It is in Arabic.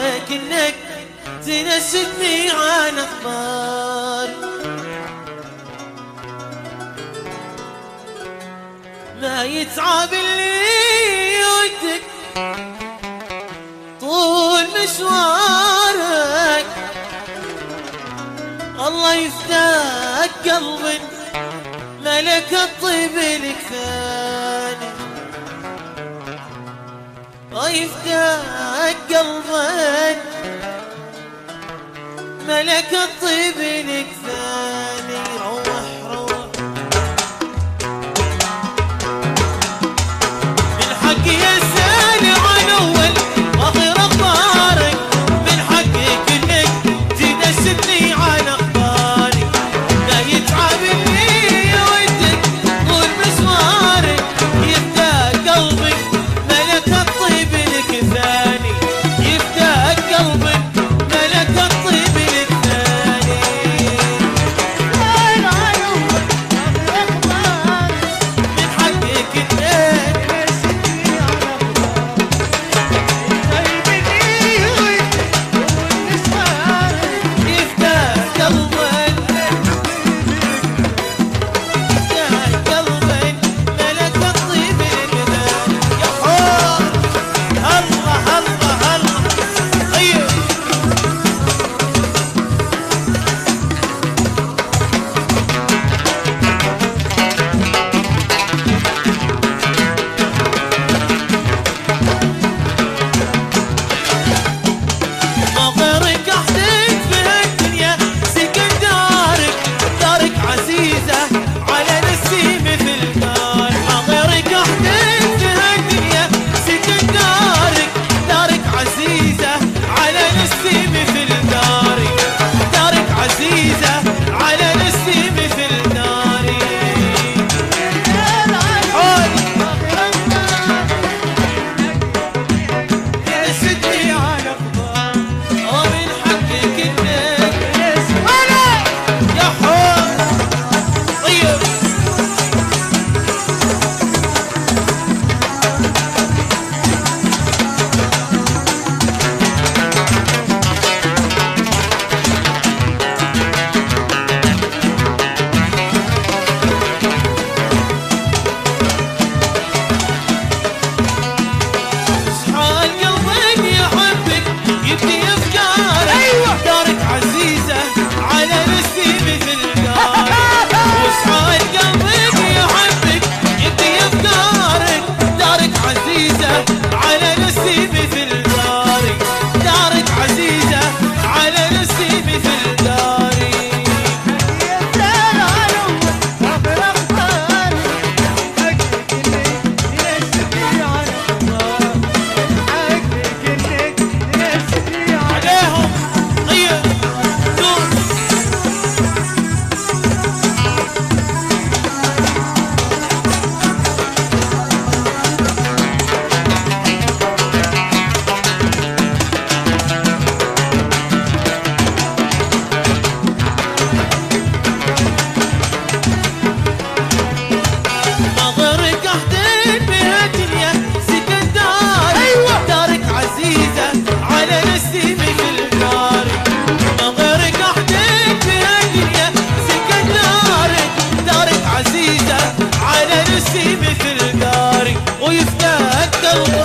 حقك انك تنشدني عن اخبار ما يتعب اللي ودك طول مشوارك الله يفداك قلب ملك الطيب لك ثاني يفداك قلب ملك الطيب لك ثاني روح روح من حقي اسأل عن اول واخر اخبارك من حقك انك تنشدني عن اخباري لا يتعب اللي ودك طول مشوارك يفداك قلبي ملك الطيب لك ثاني يفداك قلبي ملك الطيب لك ثاني من حقك انك يفداك قلبك يفداك قلبك ملك الطيب لك ثاني يا حور هلا هلا هلا طيب ما غيرك احدك في هالدنيا سكن دارك دارك عزيزة على نسيم في الدار ما غيرك احدك في هالدنيا سكن دارك دارك عزيزة على نسيم في الدار دارك عزيزة على نسيم في الدار يسدني على اخبار ومن حقك انك يا حور طيب شحال قلبك يحبك يبني افكارك دارك عزيزة على نسيم في الدار وشحال قلبك يحبك يبني افكارك دارك عزيزة على نسيم في الدار دارك عزيزة على نسيم في الدار عليهم طيب دور ما غيرك احدك بهالدنيا سكن دارك دارك عزيزة على نسيم في الدار ما غيرك احدك بهالدنيا سكن دارك دارك عزيزة على نسيم في الدار ويفداك قلبك